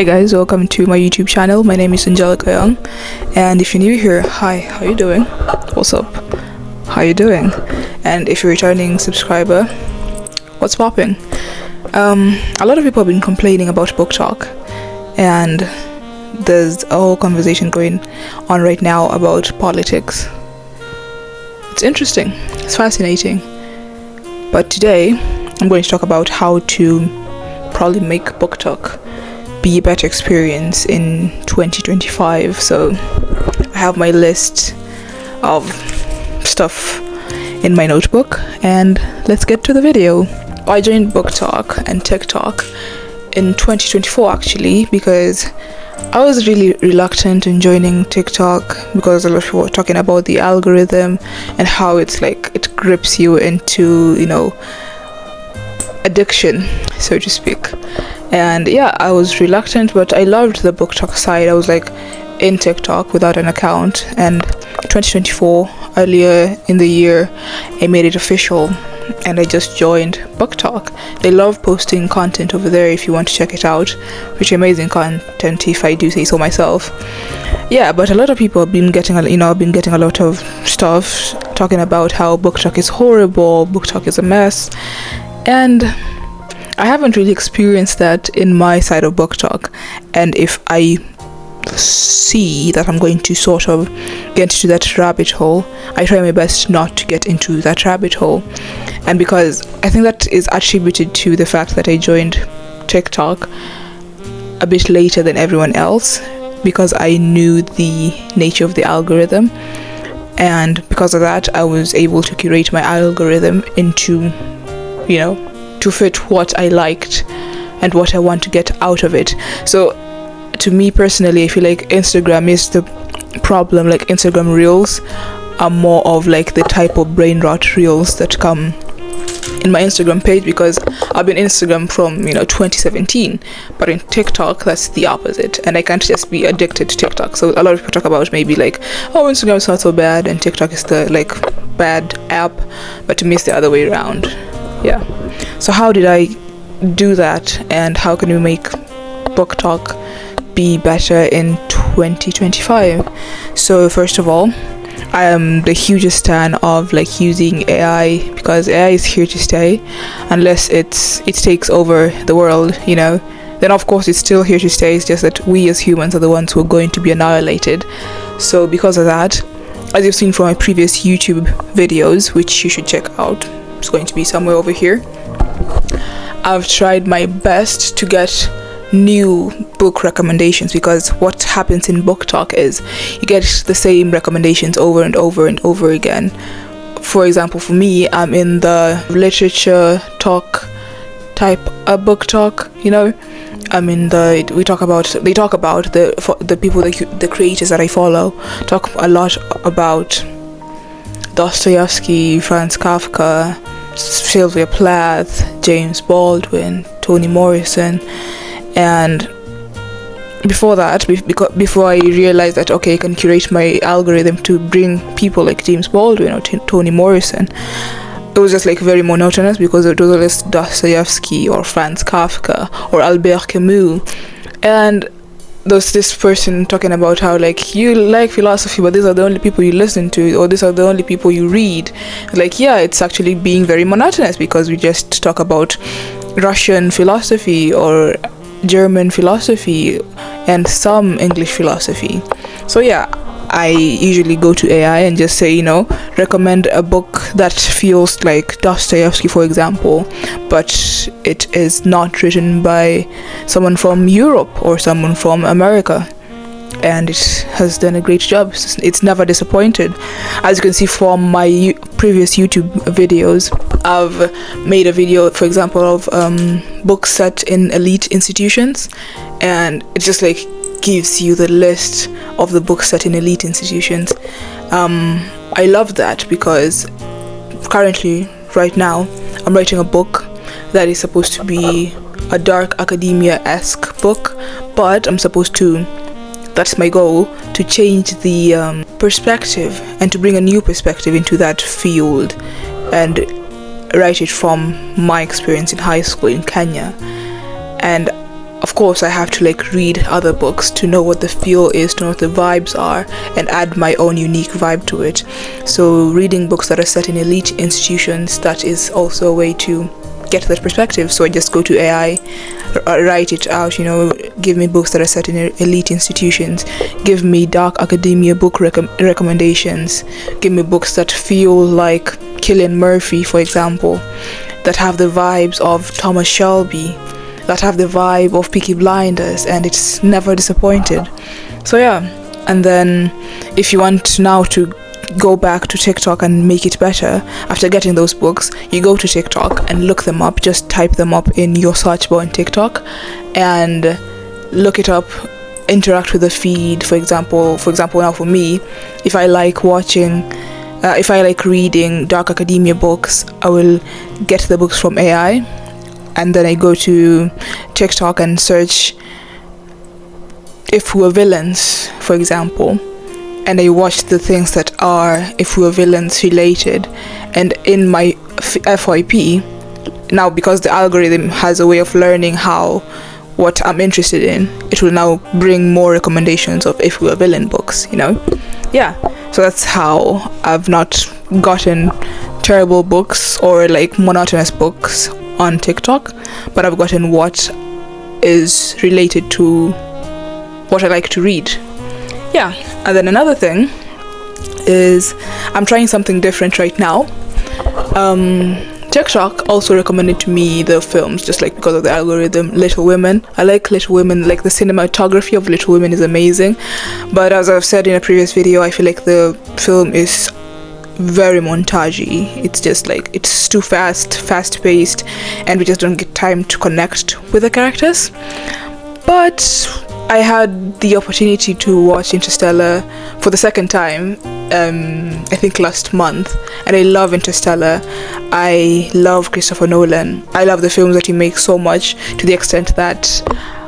Hey guys, welcome to my YouTube channel. My name is Angelica Young, and if you're new here, hi, how you doing? What's up? How you doing? And if you're a returning subscriber, what's popping? A lot of people have been complaining about BookTok, and there's a whole conversation going on right now about politics. It's interesting, it's fascinating, but today I'm going to talk about how to probably make BookTok be a better experience in 2025. So I have my list of stuff in my notebook, and let's get to the video. I joined BookTok and TikTok in 2024 actually, because I was really reluctant in joining TikTok because a lot of people were talking about the algorithm and how it's like it grips you into, addiction, so to speak. And yeah, I was reluctant, but I loved the BookTok side. I was like in TikTok without an account, and 2024, earlier in the year, I made it official and I just joined BookTok. They love posting content over there if you want to check it out, which amazing content if I do say so myself. Yeah, but a lot of people have been getting a lot of stuff talking about how BookTok is horrible, BookTok is a mess, and I haven't really experienced that in my side of BookTok. And if I see that I'm going to sort of get into that rabbit hole, I try my best not to get into that rabbit hole. And because I think that is attributed to the fact that I joined TikTok a bit later than everyone else, because I knew the nature of the algorithm, and because of that I was able to curate my algorithm into, to fit what I liked and what I want to get out of it. So to me personally, I feel like Instagram is the problem. Like Instagram reels are more of like the type of brain rot reels that come in my Instagram page, because I've been Instagram from 2017, but in TikTok that's the opposite, and I can't just be addicted to TikTok. So a lot of people talk about maybe like, oh, Instagram is not so bad and TikTok is the like bad app, but to me it's the other way around. Yeah. So how did I do that, and how can we make BookTok be better in 2025? So first of all, I am the hugest fan of like using AI, because AI is here to stay unless it takes over the world, then of course it's still here to stay. It's just that we as humans are the ones who are going to be annihilated. So because of that, as you've seen from my previous YouTube videos, which you should check out, it's going to be somewhere over here, I've tried my best to get new book recommendations, because what happens in BookTok is you get the same recommendations over and over and over again. For example, for me, I'm in the literature talk type of BookTok, I'm in they talk about the people, the creators that I follow talk a lot about Dostoevsky, Franz Kafka, Sylvia Plath, James Baldwin, Toni Morrison. And before that, before I realized that okay, I can curate my algorithm to bring people like James Baldwin or Toni Morrison, it was just like very monotonous, because it was always Dostoevsky or Franz Kafka or Albert Camus. And there's this person talking about how like you like philosophy, but these are the only people you listen to, or these are the only people you read. Like, yeah, it's actually being very monotonous, because we just talk about Russian philosophy or German philosophy and some English philosophy. So yeah, I usually go to AI and just say, recommend a book that feels like Dostoevsky, for example, but it is not written by someone from Europe or someone from America. And it has done a great job. It's never disappointed. As you can see from my previous YouTube videos, I've made a video, for example, of books set in elite institutions, and it just like gives you the list of the books set in elite institutions. I love that, because currently, right now, I'm writing a book that is supposed to be a dark academia-esque book, but that's my goal, to change the perspective and to bring a new perspective into that field and write it from my experience in high school in Kenya. And of course I have to like read other books to know what the feel is, to know what the vibes are, and add my own unique vibe to it. So reading books that are set in elite institutions, that is also a way to get that perspective. So I just go to AI, write it out, give me books that are set in elite institutions, give me dark academia book recommendations, give me books that feel like Cillian Murphy, for example, that have the vibes of Thomas Shelby, that have the vibe of Peaky Blinders, and it's never disappointed. So yeah, and then if you want now to go back to TikTok and make it better, after getting those books, you go to TikTok and look them up. Just type them up in your search bar on TikTok and look it up, interact with the feed. For example now for me, if I like reading dark academia books, I will get the books from AI, and then I go to TikTok and search If We Were Villains, for example, and I watch the things that are If We Were Villains related. And in my FYP, now because the algorithm has a way of learning what I'm interested in, it will now bring more recommendations of If We Were Villain books, Yeah, so that's how I've not gotten terrible books or like monotonous books on TikTok, but I've gotten what is related to what I like to read. Yeah, and then another thing is I'm trying something different right now. TikTok also recommended to me the films, just like because of the algorithm, Little Women. I like Little Women, like the cinematography of Little Women is amazing. But as I've said in a previous video, I feel like the film is very montagey. It's just like, it's too fast-paced, and we just don't get time to connect with the characters. But I had the opportunity to watch Interstellar for the second time, I think last month, and I love Interstellar. I love Christopher Nolan. I love the films that he makes so much, to the extent that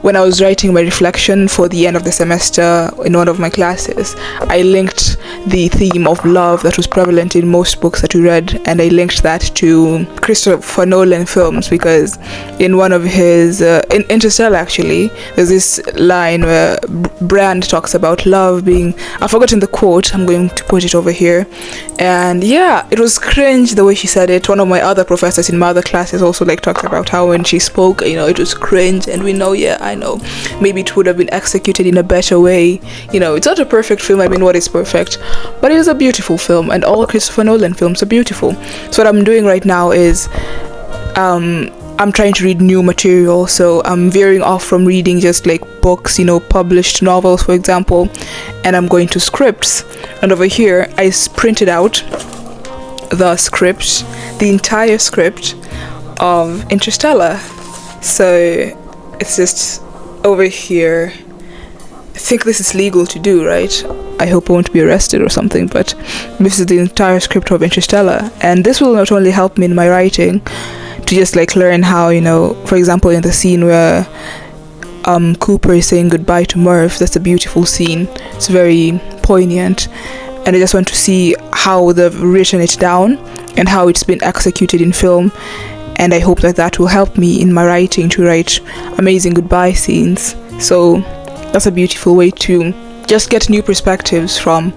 when I was writing my reflection for the end of the semester in one of my classes, I linked the theme of love that was prevalent in most books that we read, and I linked that to Christopher Nolan films, because in one of his, in Interstellar actually, there's this line where Brand talks about love being, I've forgotten the quote, I'm going to put it over here, and yeah, it was cringe the way she said it. One of my other professors in my other classes also like talked about how when she spoke, it was cringe, and we know, I know, maybe it would have been executed in a better way. It's not a perfect film. I mean, what is perfect? But it is a beautiful film, and all Christopher Nolan films are beautiful. So what I'm doing right now is I'm trying to read new material. So I'm veering off from reading just like books, published novels, for example, and I'm going to scripts. And over here, I printed out the script, the entire script of Interstellar. So it's just over here. I think this is legal to do, right? I hope I won't be arrested or something, but this is the entire script of Interstellar, and this will not only help me in my writing to just like learn how, for example, in the scene where Cooper is saying goodbye to Murph, that's a beautiful scene. It's very poignant, and I just want to see how they've written it down and how it's been executed in film. And I hope that will help me in my writing to write amazing goodbye scenes. So that's a beautiful way to just get new perspectives from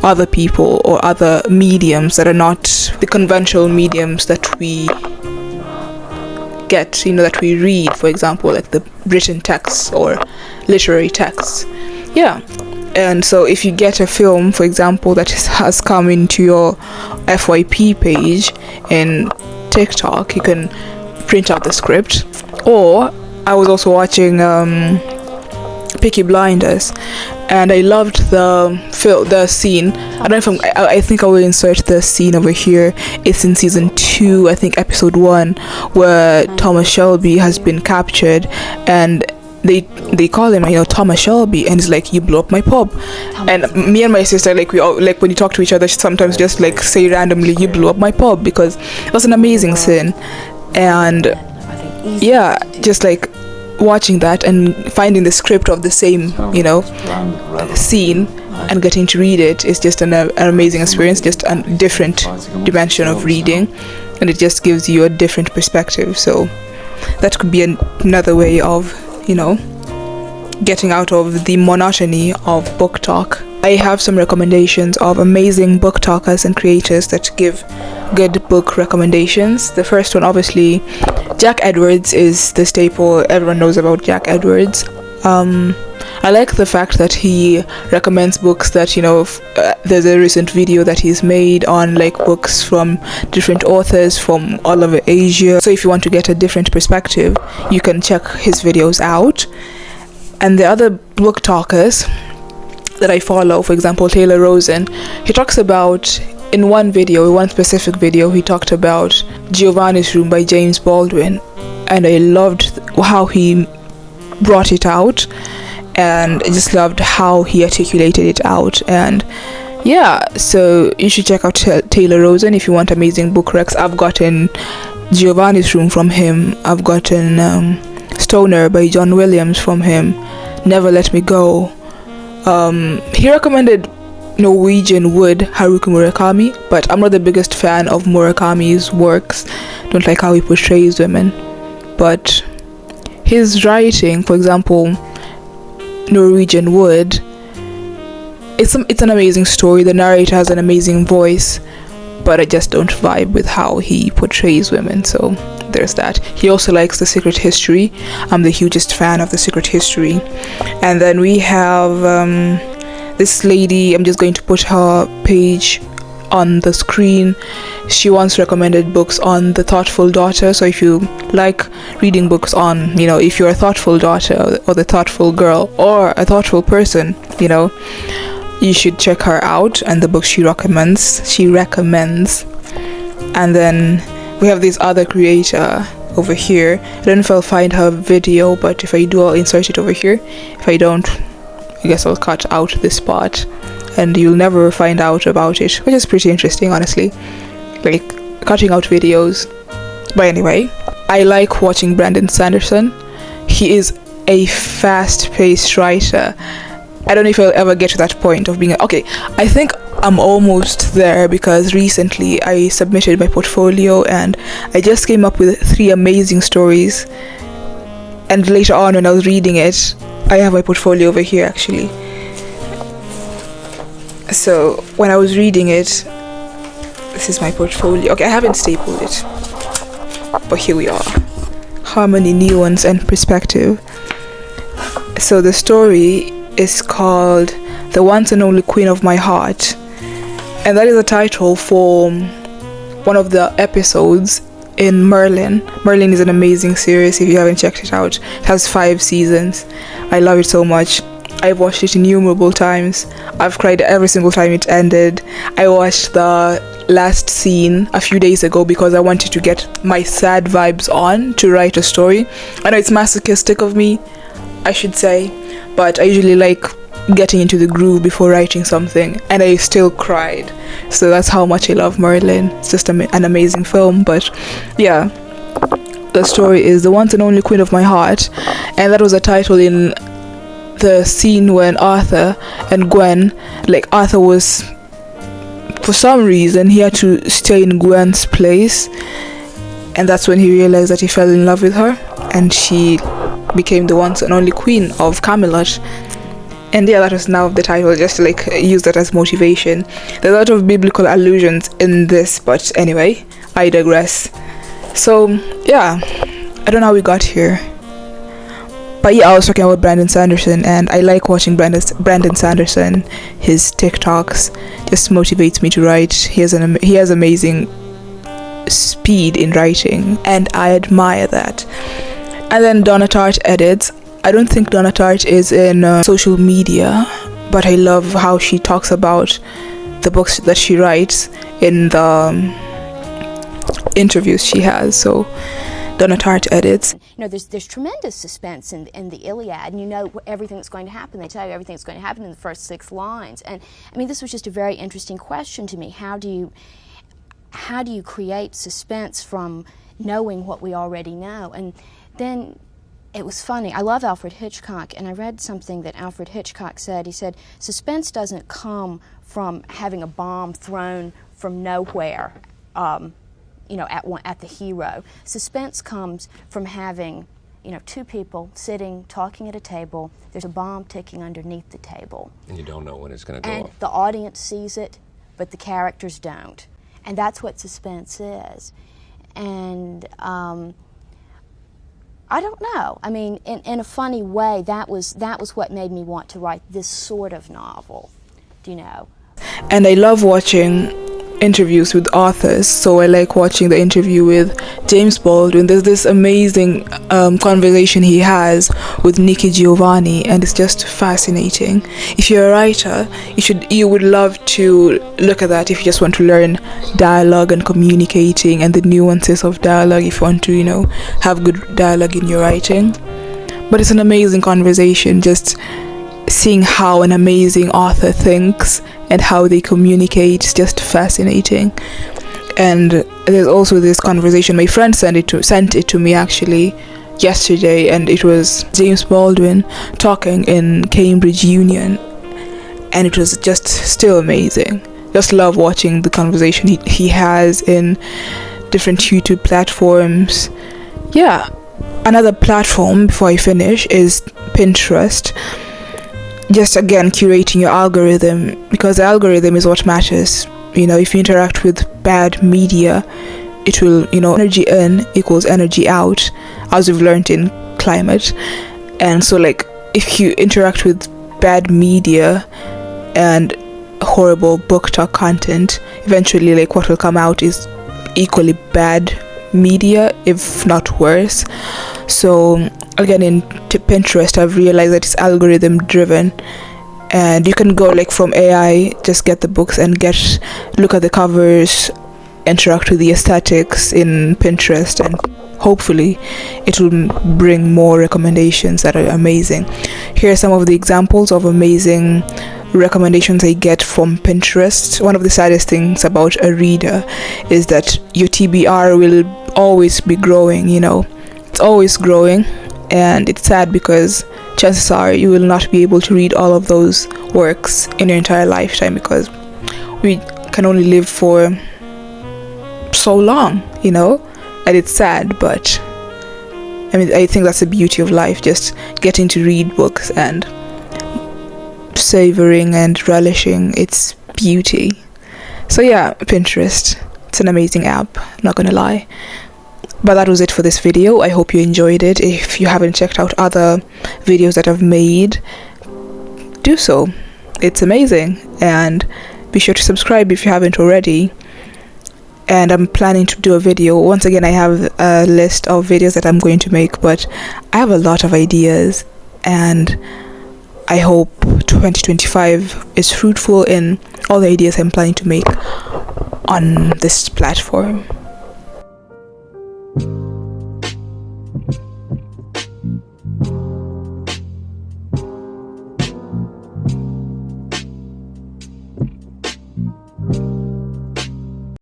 other people or other mediums that are not the conventional mediums that we get, that we read, for example, like the written texts or literary texts. Yeah. And so if you get a film, for example, that has come into your FYP page in TikTok, you can print out the script. Or I was also watching Peaky Blinders, and I loved the scene. I don't know if I think I will insert the scene over here. It's in season 2, I think episode 1, where Thomas Shelby has been captured, and they call him, Thomas Shelby, and it's like, you blew up my pub. And me and my sister, like, we all, like, when you talk to each other, sometimes just like say randomly, you blew up my pub, because it was an amazing scene. And yeah, just like watching that and finding the script of the same scene and getting to read it is just an amazing experience, just a different dimension of reading, and it just gives you a different perspective. So that could be another way of getting out of the monotony of book talk. I have some recommendations of amazing book talkers and creators that give good book recommendations. The first one, obviously, Jack Edwards is the staple. Everyone knows about Jack Edwards. I like the fact that he recommends books that, there's a recent video that he's made on like books from different authors from all over Asia. So if you want to get a different perspective, you can check his videos out. And the other book talkers that I follow, for example, Taylor Rosen, he talks about, in one specific video, he talked about Giovanni's Room by James Baldwin, and I loved how he brought it out, and I just loved how he articulated it out. And yeah, so you should check out Taylor Rosen if you want amazing book recs. I've gotten Giovanni's Room from him. I've gotten Stoner by John Williams from him. Never Let Me Go. He recommended Norwegian Wood, Haruki Murakami, but I'm not the biggest fan of Murakami's works. Don't like how he portrays women. But his writing, for example, Norwegian Wood, it's an amazing story. The narrator has an amazing voice, but I just don't vibe with how he portrays women, so there's that. He also likes The Secret History. I'm the hugest fan of The Secret History. And then we have this lady, I'm just going to put her page on the screen. She once recommended books on The Thoughtful Daughter. So if you like reading books on, if you're a thoughtful daughter or the thoughtful girl or a thoughtful person, you should check her out and the books she recommends. And then we have this other creator over here. I don't know if I'll find her video, but if I do, I'll insert it over here. If I don't, I guess I'll cut out this part and you'll never find out about it, which is pretty interesting, honestly, like cutting out videos. But anyway, I like watching Brandon Sanderson. He is a fast-paced writer. I don't know if I'll ever get to that point of being okay. I think I'm almost there, because recently I submitted my portfolio and I just came up with 3 amazing stories, and later on when I was reading it, I have my portfolio over here actually. So when I was reading it, this is my portfolio. Okay, I haven't stapled it, but here we are. Harmony, nuance, and perspective. So the story is called The Once and Only Queen of My Heart, and that is a title for one of the episodes in Merlin. Merlin is an amazing series. If you haven't checked it out, it has 5 seasons. I love it so much. I've watched it innumerable times. I've cried every single time it ended. I watched the last scene a few days ago because I wanted to get my sad vibes on to write a story. I know it's masochistic of me, I should say, but I usually like getting into the groove before writing something, and I still cried. So that's how much I love Merlin. It's just an amazing film. But yeah, the story is The Once and Only Queen of My Heart, and that was a title in the scene when Arthur and Gwen, like Arthur was, for some reason, he had to stay in Gwen's place, and that's when he realized that he fell in love with her, and she became the once and only queen of Camelot. And yeah, that was now the title, just to like use that as motivation. There's a lot of biblical allusions in this, but anyway, I digress. So yeah, I don't know how we got here, but yeah, I was talking about Brandon Sanderson, and I like watching Brandon Sanderson. His TikToks just motivates me to write. He has amazing speed in writing, and I admire that. And then Donna Tartt edits. I don't think Donna Tartt is in social media, but I love how she talks about the books that she writes in the interviews she has. So Donna Tartt edits. There's tremendous suspense in the Iliad, and you know everything that's going to happen. They tell you everything that's going to happen in the first 6 lines. And I mean, this was just a very interesting question to me. How do you create suspense from knowing what we already know? And then it was funny. I love Alfred Hitchcock, and I read something that Alfred Hitchcock said. He said, suspense doesn't come from having a bomb thrown from nowhere, at the hero. Suspense comes from having, two people sitting, talking at a table. There's a bomb ticking underneath the table. And you don't know when it's going to go And off. the audience sees it, but the characters don't. And that's what suspense is. And I don't know. I mean, in a funny way, that was what made me want to write this sort of novel, And I love watching interviews with authors, so I like watching the interview with James Baldwin. There's this amazing conversation he has with Nikki Giovanni, and it's just fascinating. If you're a writer, you would love to look at that if you just want to learn dialogue and communicating and the nuances of dialogue, if you want to have good dialogue in your writing. But it's an amazing conversation, just seeing how an amazing author thinks and how they communicate is just fascinating. And there's also this conversation, my friend sent it to me actually yesterday, and it was James Baldwin talking in Cambridge Union, and it was just still amazing. Just love watching the conversation he has in different YouTube platforms. Yeah, another platform before I finish is Pinterest. Just again curating your algorithm, because the algorithm is what matters. If you interact with bad media, it will, energy in equals energy out, as we've learned in climate. And so if you interact with bad media and horrible BookTok content, eventually what will come out is equally bad media, if not worse. So again, in Pinterest, I've realized that it's algorithm driven, and you can go from AI, just get the books and look at the covers, interact with the aesthetics in Pinterest, and hopefully it will bring more recommendations that are amazing. Here are some of the examples of amazing recommendations I get from Pinterest. One of the saddest things about a reader is that your TBR will always be growing. It's always growing, and it's sad because chances are you will not be able to read all of those works in your entire lifetime, because we can only live for so long, and it's sad. But I think that's the beauty of life, just getting to read books and savoring and relishing its beauty. So yeah, Pinterest, it's an amazing app, not gonna lie. But that was it for this video. I hope you enjoyed it. If you haven't checked out other videos that I've made, do so. It's amazing. And be sure to subscribe if you haven't already. And I'm planning to do a video. Once again, I have a list of videos that I'm going to make, but I have a lot of ideas, and I hope 2025 is fruitful in all the ideas I'm planning to make on this platform.